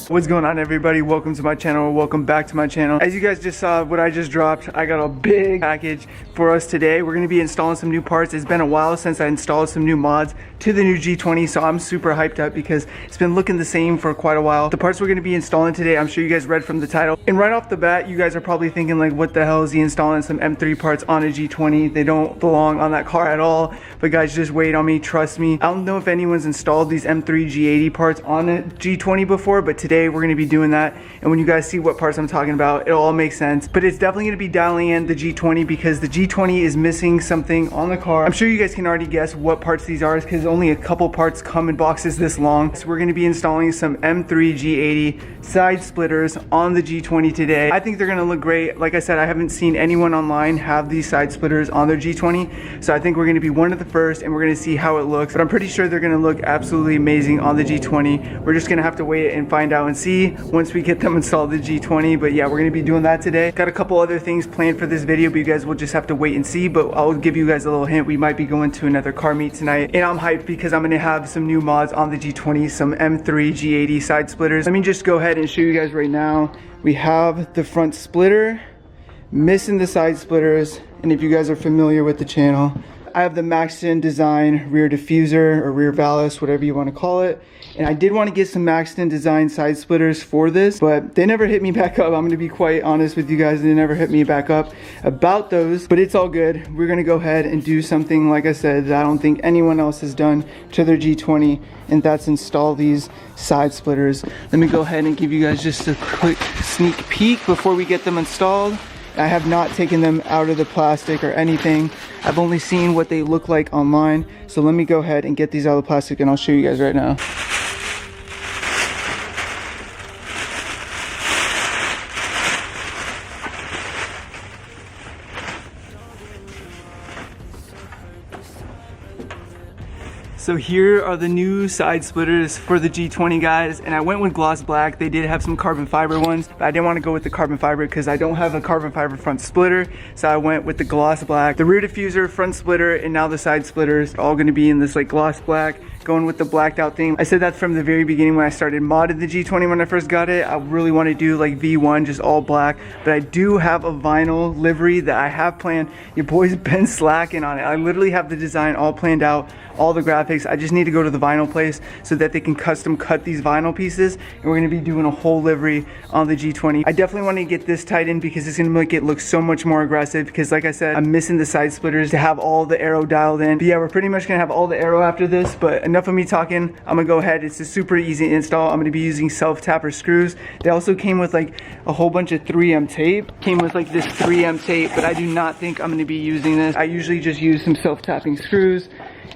parts. What's going on, everybody? Welcome to my channel. Welcome back to my channel. As you guys just saw what I just dropped, I got a big package for us today. We're gonna be installing some new parts. It's been a while since I installed some new mods to the new G20, so I'm super hyped up because it's been looking the same for quite a while. The parts we're gonna be installing today, I'm sure you guys read from the title. And right off the bat, you guys are probably thinking like, what the hell is he installing some M3 parts on a G20? They don't belong on that car at all. But guys, just wait on me, trust me. I don't know if anyone's installed these M3 G80 parts on a G20 before, but today we're gonna be doing that. And when you guys see what parts I'm talking about, it'll all make sense. But it's definitely gonna be dialing in the G20 because the G20 is missing something on the car. I'm sure you guys can already guess what parts these are because only a couple parts come in boxes this long. So we're gonna be installing some M3 G80 side splitters on the G20 today. I think they're gonna look great. Like I said, I haven't seen anyone online have these side splitters on their G20. So I think we're gonna be one of the first and we're gonna see how it looks. But I'm pretty sure they're gonna look absolutely amazing on the G20. We're just gonna have to wait and find out and see once we get them installed the G20. But yeah, we're gonna be doing that today. Got a couple other things planned for this video, but you guys will just have to wait and see. But I'll give you guys a little hint. We might be going to another car meet tonight. And I'm hyped because I'm gonna have some new mods on the G20, some M3 G80 side splitters. Let me just go ahead and show you guys right now. We have the front splitter, missing the side splitters. And if you guys are familiar with the channel, I have the Maxton Design rear diffuser or rear valve, whatever you want to call it. And I did want to get some Maxton Design side splitters for this, but they never hit me back up. I'm going to be quite honest with you guys. They never hit me back up about those, but it's all good. We're going to go ahead and do something, like I said, that I don't think anyone else has done to their G20, and that's install these side splitters. Let me go ahead and give you guys just a quick sneak peek before we get them installed. I have not taken them out of the plastic or anything. I've only seen what they look like online. So let me go ahead and get these out of the plastic and I'll show you guys right now. So here are the new side splitters for the G20, guys, and I went with gloss black. They did have some carbon fiber ones, but I didn't want to go with the carbon fiber because I don't have a carbon fiber front splitter, so I went with the gloss black. The rear diffuser, front splitter, and now the side splitters are all going to be in this like gloss black, going with the blacked out thing. I said that from the very beginning when I started modding the G20 when I first got it. I really want to do like V1, just all black, but I do have a vinyl livery that I have planned. Your boy's been slacking on it. I literally have the design all planned out, all the graphics. I just need to go to the vinyl place so that they can custom cut these vinyl pieces, and we're going to be doing a whole livery on the G20. I definitely want to get this tightened because it's going to make it look so much more aggressive because like I said, I'm missing the side splitters to have all the aero dialed in. But yeah, we're pretty much going to have all the aero after this, but enough of me talking. I'm going to go ahead. It's a super easy install. I'm going to be using self-tapper screws. They also came with like a whole bunch of 3M tape. Came with like this 3M tape, but I do not think I'm going to be using this. I usually just use some self-tapping screws,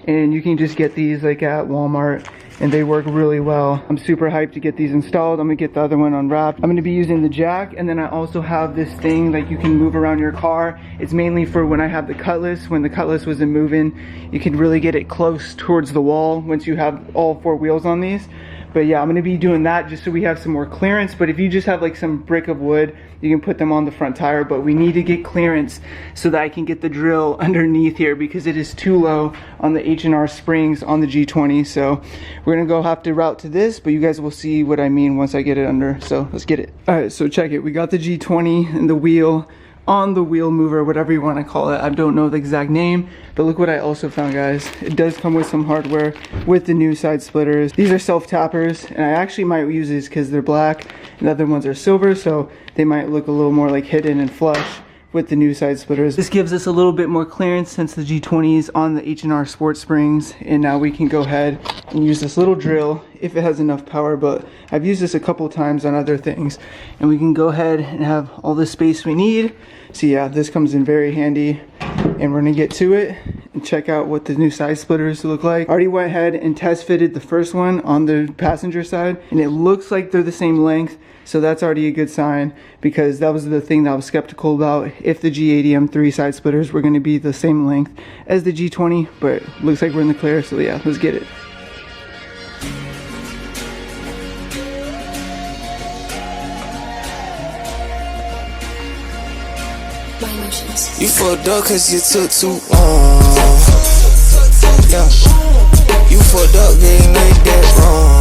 and you can just get these like at Walmart and they work really well. I'm super hyped to get these installed. I'm gonna get the other one unwrapped. I'm gonna be using the jack, and then I also have this thing that you can move around your car. It's mainly for when I have the Cutlass. When the Cutlass wasn't moving, you can really get it close towards the wall once you have all 4 wheels on these. But yeah, I'm gonna be doing that just so we have some more clearance. But if you just have like some brick of wood, you can put them on the front tire, but we need to get clearance so that I can get the drill underneath here because it is too low on the H&R springs on the G20. So we're gonna go have to route to this, but you guys will see what I mean once I get it under. So let's get it. All right, so check it. We got the G20 and the wheel on the wheel mover, whatever you want to call it. I don't know the exact name, but look what I also found, guys. It does come with some hardware with the new side splitters. These are self-tappers, and I actually might use these because they're black and the other ones are silver, so they might look a little more like hidden and flush with the new side splitters. This gives us a little bit more clearance since the G20 is on the H&R Sport Springs, and now we can go ahead and use this little drill if it has enough power, but I've used this a couple times on other things, and we can go ahead and have all the space we need. So yeah, this comes in very handy, and we're gonna get to it and check out what the new side splitters look like. I already went ahead and test fitted the first one on the passenger side, and it looks like they're the same length. So that's already a good sign because that was the thing that I was skeptical about, if the G80 M3 side splitters were going to be the same length as the G20, but looks like we're in the clear. So yeah, let's get it. You fucked up cause you took too long. Yeah. You fucked up, they ain't make that wrong.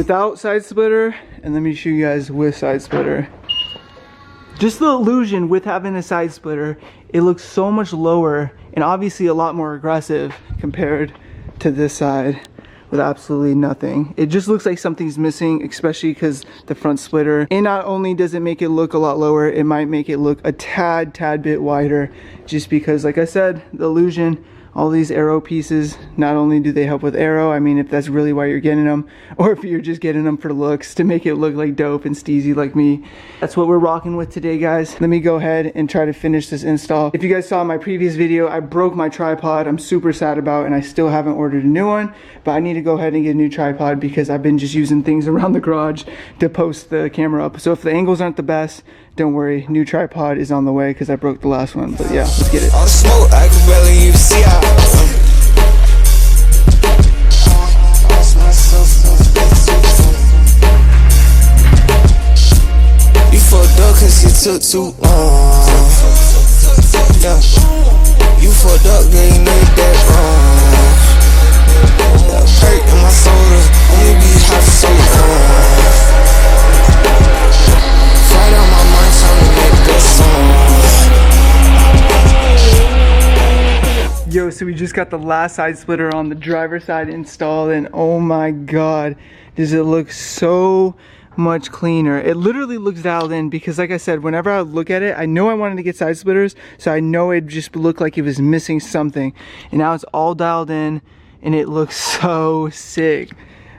without side splitter, and let me show you guys with side splitter. Just the illusion with having a side splitter, it looks so much lower and obviously a lot more aggressive compared to this side with absolutely nothing. It just looks like something's missing, especially because the front splitter. And not only does it make it look a lot lower, it might make it look a tad bit wider, just because, like I said, the illusion, all these aero pieces, not only do they help with aero, I mean, if that's really why you're getting them, or if you're just getting them for looks to make it look like dope and steezy like me. That's what we're rocking with today, guys. Let me go ahead and try to finish this install. If you guys saw my previous video, I broke my tripod. I'm super sad about, and I still haven't ordered a new one, but I need to go ahead and get a new tripod because I've been just using things around the garage to post the camera up. So if the angles aren't the best, don't worry, new tripod is on the way because I broke the last one. But yeah, let's get it. All the smoke, I can barely even see out. You fucked up cause you took too long. Yeah. You fucked up, girl, you know you that wrong. That hurt in my soul, only be hot for so long. Fight on my mind, trying to make this song. Yo, so we just got the last side splitter on the driver's side installed, and oh my god, does it look so much cleaner. It literally looks dialed in because, like I said, whenever I look at it, I know I wanted to get side splitters, so I know it just looked like it was missing something, and now it's all dialed in and it looks so sick.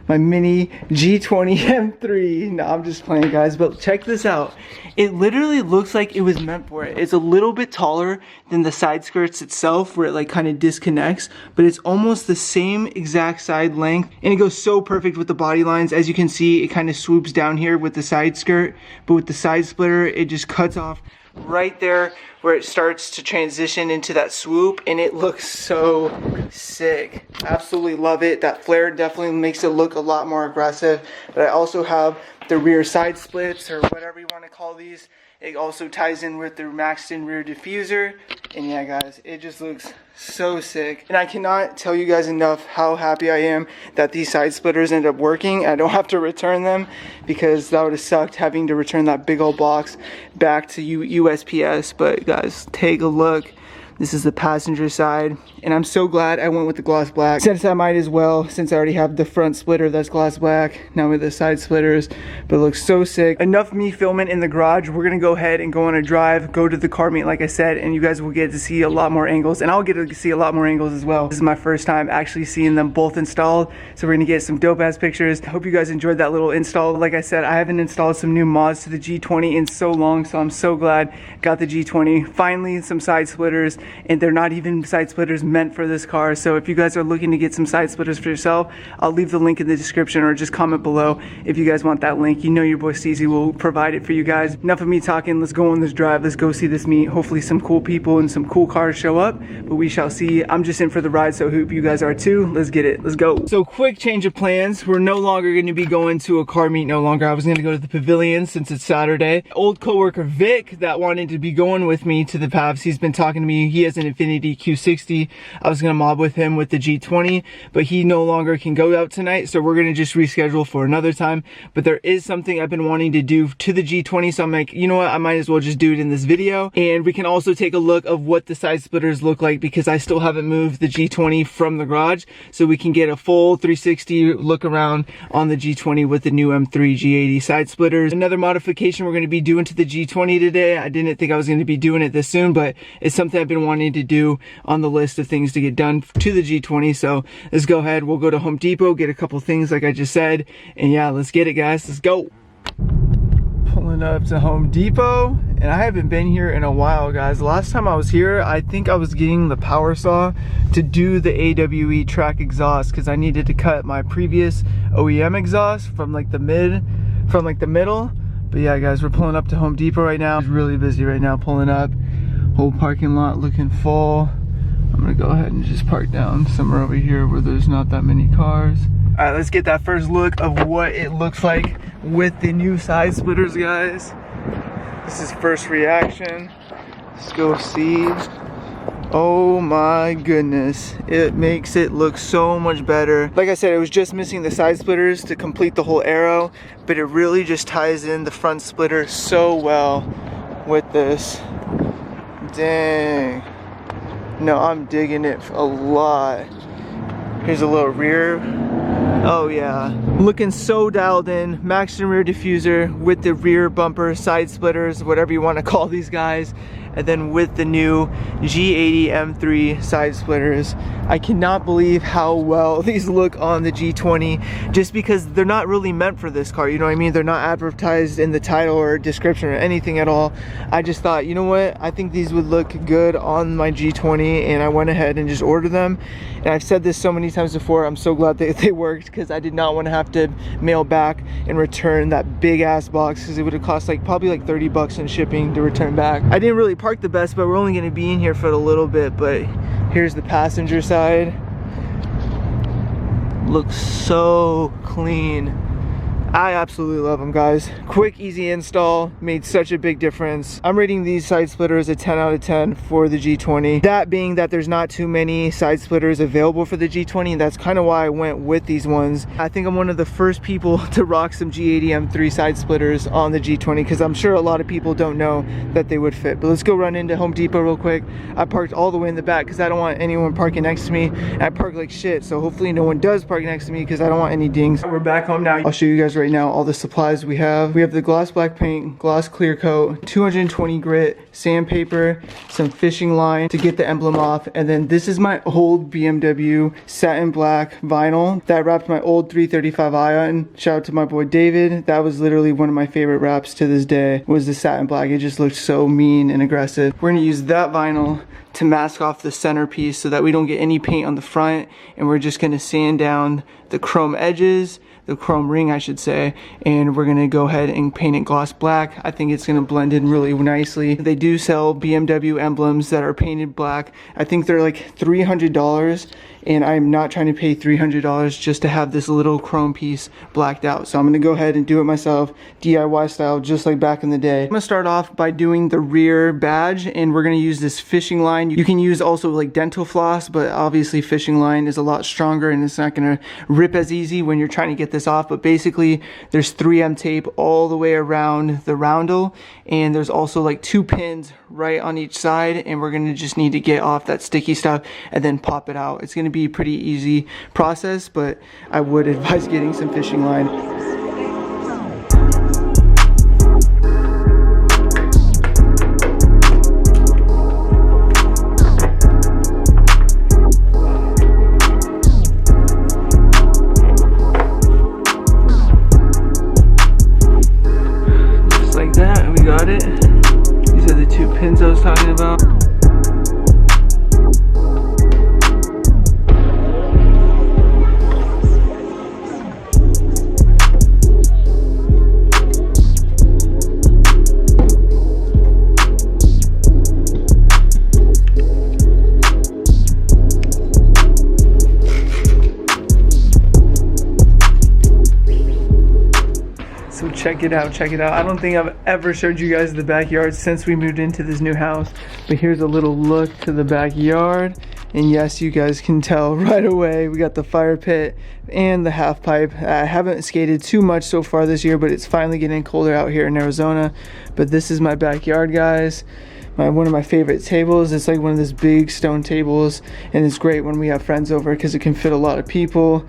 My mini G20 M3. No, I'm just playing, guys, but check this out. It literally looks like it was meant for it. It's a little bit taller than the side skirts itself, where it like kind of disconnects, but it's almost the same exact side length, and it goes so perfect with the body lines. As you can see, it kind of swoops down here with the side skirt, but with the side splitter, it just cuts off right there where it starts to transition into that swoop, and it looks so sick. Absolutely love it. That flare definitely makes it look a lot more aggressive, but I also have the rear side splits, or whatever you want to call these. It also ties in with the maxed in rear diffuser, and yeah, guys, it just looks so sick. And I cannot tell you guys enough how happy I am that these side splitters end up working. I don't have to return them, because that would have sucked having to return that big old box back to USPS. But guys, take a look. This is the passenger side, and I'm so glad I went with the gloss black, since I might as well, since I already have the front splitter that's gloss black, now with the side splitters. But it looks so sick. Enough me filming in the garage. We're gonna go ahead and go on a drive, go to the car meet like I said, and you guys will get to see a lot more angles, and I'll get to see a lot more angles as well. This is my first time actually seeing them both installed, so we're gonna get some dope ass pictures. I hope you guys enjoyed that little install. Like I said, I haven't installed some new mods to the G20 in so long, so I'm so glad got the G20. Finally, some side splitters, and they're not even side splitters meant for this car. So if you guys are looking to get some side splitters for yourself, I'll leave the link in the description, or just comment below if you guys want that link. You know your boy Steezy will provide it for you guys. Enough of me talking. Let's go on this drive. Let's go see this meet. Hopefully some cool people and some cool cars show up, but we shall see. I'm just in for the ride, so I hope you guys are too. Let's get it. Let's go. So quick change of plans. We're no longer going to be going to a car meet. No longer. I was going to go to the pavilion since it's Saturday. Old coworker Vic that wanted to be going with me to the Pavs, he's been talking to me. He has an Infiniti Q60. I was gonna mob with him with the G20, but he no longer can go out tonight, so we're gonna just reschedule for another time. But there is something I've been wanting to do to the G20, so I'm like, you know what, I might as well just do it in this video. And we can also take a look of what the side splitters look like, because I still haven't moved the G20 from the garage, so we can get a full 360 look around on the G20 with the new M3 G80 side splitters. Another modification we're gonna be doing to the G20 today. I didn't think I was gonna be doing it this soon, but it's something I've been wanting to do on the list of things to get done to the G20. So let's go ahead. We'll go to Home Depot, get a couple things like I just said, and yeah, let's get it, guys. Let's go. Pulling up to Home Depot, and I haven't been here in a while, guys. Last time I was here, I think I was getting the power saw to do the AWE track exhaust, because I needed to cut my previous OEM exhaust from like the middle. But yeah, guys, we're pulling up to Home Depot right now. It's really busy right now pulling up. Whole parking lot looking full. I'm gonna go ahead and just park down somewhere over here where there's not that many cars. All right, let's get that first look of what it looks like with the new side splitters, guys. This is first reaction. Let's go see. Oh my goodness, it makes it look so much better. Like I said, it was just missing the side splitters to complete the whole aero, but it really just ties in the front splitter so well with this. Dang. No, I'm digging it a lot. Here's a little rear. Oh yeah, looking so dialed in. Maxxum rear diffuser with the rear bumper, side splitters, whatever you want to call these guys, and then with the new G80 M3 side splitters. I cannot believe how well these look on the G20, just because they're not really meant for this car, you know what I mean? They're not advertised in the title or description or anything at all. I just thought, you know what, I think these would look good on my G20, and I went ahead and just ordered them. And I've said this so many times before, I'm so glad that they worked, because I did not want to have to mail back and return that big ass box, because it would have cost like probably like 30 bucks in shipping to return back. I didn't really park the best, but we're only going to be in here for a little bit. But here's the passenger side. Looks so clean. I absolutely love them, guys. Quick, easy install, made such a big difference. I'm rating these side splitters a 10 out of 10 for the G20. That being that there's not too many side splitters available for the G20, and that's kind of why I went with these ones. I think I'm one of the first people to rock some G80 M3 side splitters on the G20, because I'm sure a lot of people don't know that they would fit. But let's go run into Home Depot real quick. I parked all the way in the back because I don't want anyone parking next to me. And I park like shit, so hopefully no one does park next to me, because I don't want any dings. We're back home now. I'll show you guys right now all the supplies we have. We have the gloss black paint, gloss clear coat, 220 grit, sandpaper, some fishing line to get the emblem off, and then this is my old BMW satin black vinyl that wrapped my old 335i on. Shout out to my boy David. That was literally one of my favorite wraps to this day, was the satin black. It just looked so mean and aggressive. We're gonna use that vinyl to mask off the centerpiece so that we don't get any paint on the front, and we're just gonna sand down the chrome edges, the chrome ring I should say, and we're gonna go ahead and paint it gloss black. I think it's gonna blend in really nicely. They do sell BMW emblems that are painted black. I think they're like $300, and I'm not trying to pay $300 just to have this little chrome piece blacked out. So I'm gonna go ahead and do it myself, DIY style, just like back in the day. I'm gonna start off by doing the rear badge, and we're gonna use this fishing line. You can use also like dental floss, but obviously fishing line is a lot stronger and it's not gonna rip as easy when you're trying to get this off. But basically there's 3M tape all the way around the roundel, and there's also like 2 pins right on each side, and we're gonna just need to get off that sticky stuff and then pop it out. It's gonna be a pretty easy process, but I would advise getting some fishing line. Just like that, we got it. These are the 2 pins I was talking about. So check it out, check it out. I don't think I've ever showed you guys the backyard since we moved into this new house, but here's a little look to the backyard. And yes, you guys can tell right away, we got the fire pit and the half pipe. I haven't skated too much so far this year, but it's finally getting colder out here in Arizona. But this is my backyard, guys. One of my favorite tables. It's like one of those big stone tables, and it's great when we have friends over because it can fit a lot of people.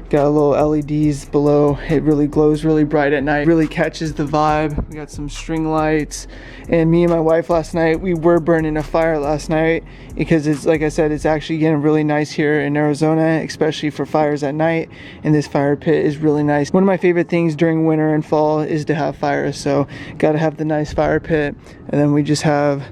Got a little LEDs below. It really glows really bright at night, really catches the vibe. We got some string lights, and me and my wife last night, we were burning a fire last night because it's, like I said, it's actually getting really nice here in Arizona, especially for fires at night, and this fire pit is really nice. One of my favorite things during winter and fall is to have fires, so gotta have the nice fire pit. And then we just have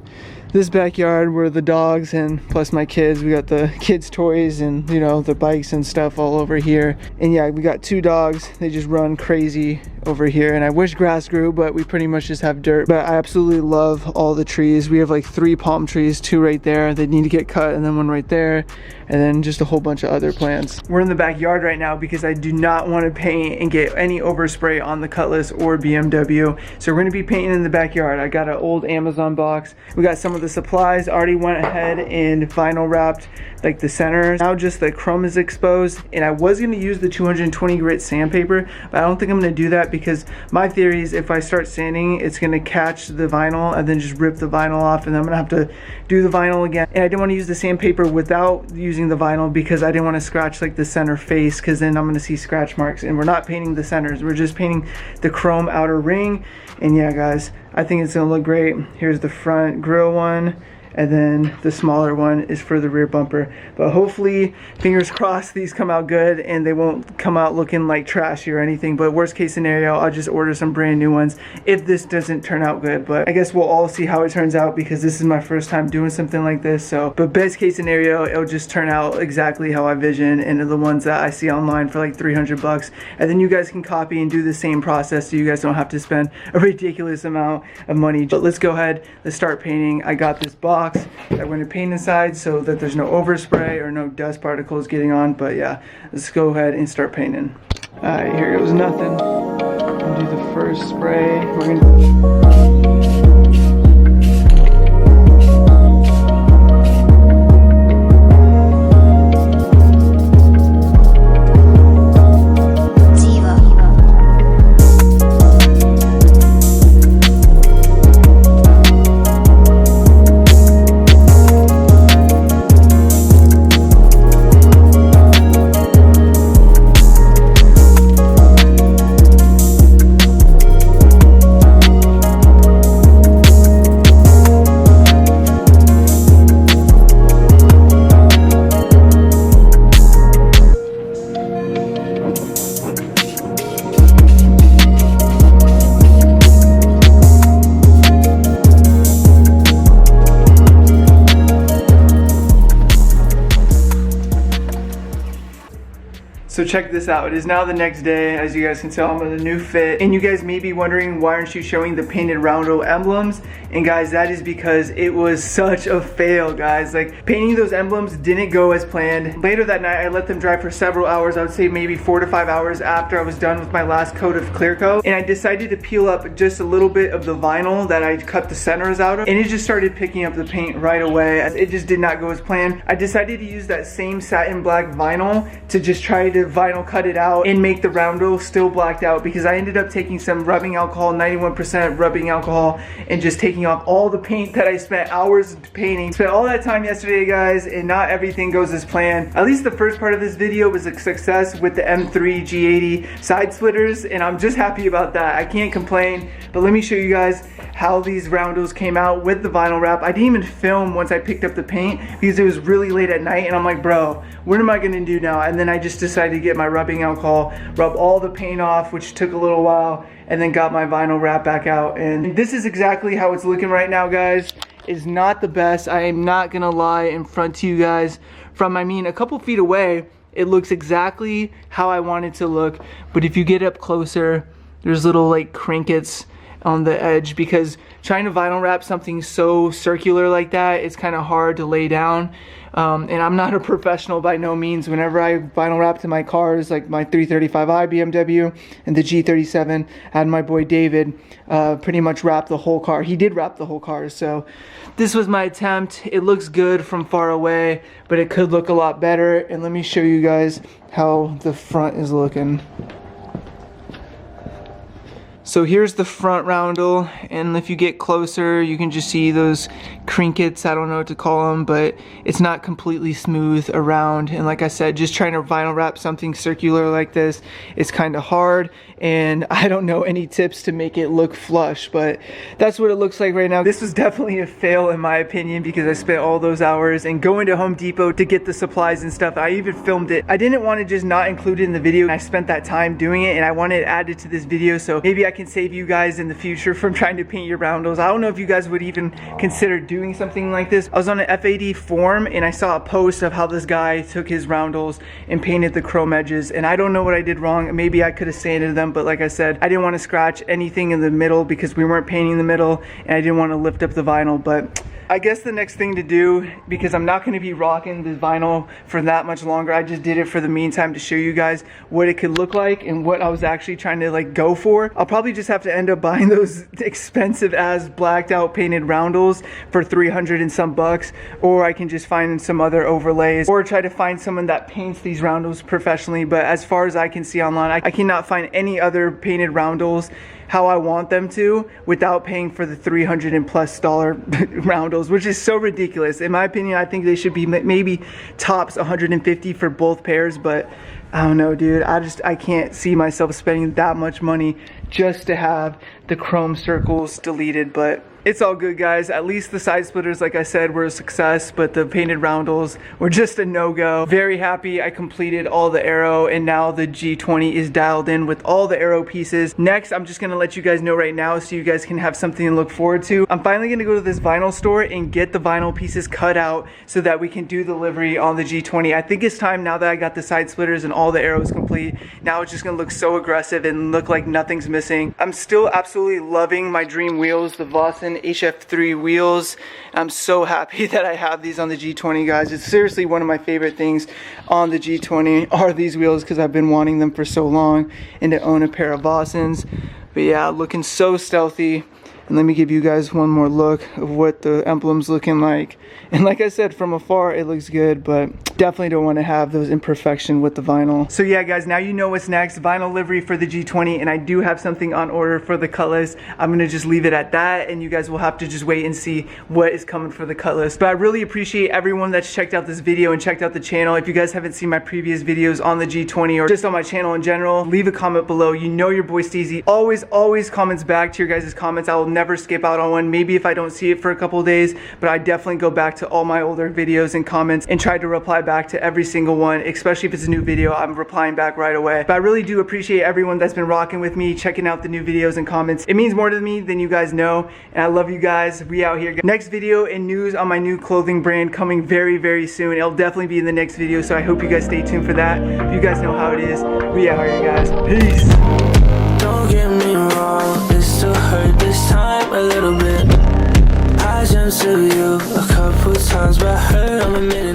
this backyard where the dogs and plus my kids, we got the kids' toys and, you know, the bikes and stuff all over here. And yeah, we got 2 dogs. They just run crazy over here, and I wish grass grew, but we pretty much just have dirt. But I absolutely love all the trees. We have like 3 palm trees, 2 right there that need to get cut, and then 1 right there, and then just a whole bunch of other plants. We're in the backyard right now because I do not want to paint and get any overspray on the Cutlass or BMW. So we're going to be painting in the backyard. I got an old Amazon box. We got some of the supplies. Already went ahead and vinyl wrapped like the center. Now just the chrome is exposed, and I was going to use the 220 grit sandpaper, but I don't think I'm going to do that because my theory is if I start sanding, it's going to catch the vinyl and then just rip the vinyl off, and then I'm going to have to do the vinyl again. And I didn't want to use the sandpaper without using the vinyl because I didn't want to scratch like the center face, because then I'm going to see scratch marks. And we're not painting the centers, we're just painting the chrome outer ring. And yeah guys, I think it's going to look great. Here's the front grille one, and then the smaller one is for the rear bumper. But hopefully, fingers crossed, these come out good and they won't come out looking like trashy or anything. But worst case scenario, I'll just order some brand new ones if this doesn't turn out good. But I guess we'll all see how it turns out because this is my first time doing something like this. So, but best case scenario, it'll just turn out exactly how I vision, and the ones that I see online for like 300 bucks. And then you guys can copy and do the same process so you guys don't have to spend a ridiculous amount of money. But let's go ahead, let's start painting. I got this box that I'm going to paint inside so that there's no overspray or no dust particles getting on. But yeah, let's go ahead and start painting. Alright, here goes nothing. I'll do the first spray. We're gonna So check this out, it is now the next day. As you guys can tell, I'm in a new fit. And you guys may be wondering, why aren't you showing the painted roundel emblems? And guys, that is because it was such a fail, guys. Like, painting those emblems didn't go as planned. Later that night, I let them dry for several hours. I would say maybe 4 to 5 hours after I was done with my last coat of clear coat. And I decided to peel up just a little bit of the vinyl that I cut the centers out of. And it just started picking up the paint right away. It just did not go as planned. I decided to use that same satin black vinyl to just try to vinyl cut it out and make the roundel still blacked out, because I ended up taking some rubbing alcohol, 91% rubbing alcohol, and just taking off all the paint that I spent hours painting. Spent all that time yesterday, guys, and not everything goes as planned. At least the first part of this video was a success with the M3 G80 side splitters, and I'm just happy about that. I can't complain. But let me show you guys how these roundels came out with the vinyl wrap. I didn't even film once I picked up the paint because it was really late at night, and I'm like, bro, what am I gonna do now? And then I just decided to get my rubbing alcohol, rub all the paint off, which took a little while, and then got my vinyl wrap back out. And this is exactly how it's looking right now, guys. It's not the best. I am not gonna lie in front to you guys. From, I mean, a couple feet away, it looks exactly how I want it to look. But if you get up closer, there's little like crinkets on the edge, because trying to vinyl wrap something so circular like that, it's kind of hard to lay down. And I'm not a professional by no means. Whenever I vinyl wrapped in my cars, like my 335i BMW and the G37, I had my boy David pretty much wrap the whole car. He did wrap the whole car. So this was my attempt. It looks good from far away, but it could look a lot better. And let me show you guys how the front is looking. So here's the front roundel, and if you get closer, you can just see those crinkets. I don't know what to call them, but it's not completely smooth around. And like I said, just trying to vinyl wrap something circular like this is kind of hard, and I don't know any tips to make it look flush, but that's what it looks like right now. This was definitely a fail in my opinion, because I spent all those hours and going to Home Depot to get the supplies and stuff. I even filmed it. I didn't want to just not include it in the video. I spent that time doing it, and I wanted to add it to this video, so maybe I that can save you guys in the future from trying to paint your roundels. I don't know if you guys would even consider doing something like this. I was on an F80 forum and I saw a post of how this guy took his roundels and painted the chrome edges, and I don't know what I did wrong. Maybe I could have sanded them, but like I said, I didn't want to scratch anything in the middle because we weren't painting the middle, and I didn't want to lift up the vinyl. But I guess the next thing to do, because I'm not going to be rocking the vinyl for that much longer, I just did it for the meantime to show you guys what it could look like and what I was actually trying to like go for. I'll probably just have to end up buying those expensive ass blacked out painted roundels for 300 and some bucks, or I can just find some other overlays or try to find someone that paints these roundels professionally. But as far as I can see online, I cannot find any other painted roundels how I want them to without paying for the $300+ roundels, which is so ridiculous. In my opinion, I think they should be maybe tops 150 for both pairs, but I don't know, dude. I can't see myself spending that much money just to have the chrome circles deleted. But it's all good, guys. At least the side splitters, like I said, were a success, but the painted roundels were just a no-go. Very happy I completed all the aero, and now the G20 is dialed in with all the aero pieces. Next, I'm just gonna let you guys know right now so you guys can have something to look forward to. I'm finally gonna go to this vinyl store and get the vinyl pieces cut out so that we can do the livery on the G20. I think it's time, now that I got the side splitters and all the aeros complete. Now it's just gonna look so aggressive and look like nothing's missing. I'm still absolutely loving my dream wheels, the Vossen HF3 wheels. I'm so happy that I have these on the G20, guys. It's seriously one of my favorite things on the G20 are these wheels, because I've been wanting them for so long and to own a pair of Vossens. But yeah, looking so stealthy. And let me give you guys one more look of what the emblem's looking like. And like I said, from afar it looks good, but definitely don't want to have those imperfections with the vinyl. So yeah, guys, now you know what's next. Vinyl livery for the G20, and I do have something on order for the Cutlass. I'm gonna just leave it at that, and you guys will have to just wait and see what is coming for the Cutlass. But I really appreciate everyone that's checked out this video and checked out the channel. If you guys haven't seen my previous videos on the G20 or just on my channel in general, leave a comment below. You know your boy Steezy always comments back to your guys' comments. I will never skip out on one. Maybe if I don't see it for a couple of days, but I definitely go back to all my older videos and comments and try to reply back to every single one, especially if it's a new video. I'm replying back right away. But I really do appreciate everyone that's been rocking with me, checking out the new videos and comments. It means more to me than you guys know, and I love you guys. We out here. Next video and news on my new clothing brand coming very soon. It'll definitely be in the next video, so I hope you guys stay tuned for that. You guys know how it is. We out here, guys. Peace. Don't get me wrong, it still hurt this time a little bit. I jumped to you a couple times, but I heard I'm a minute.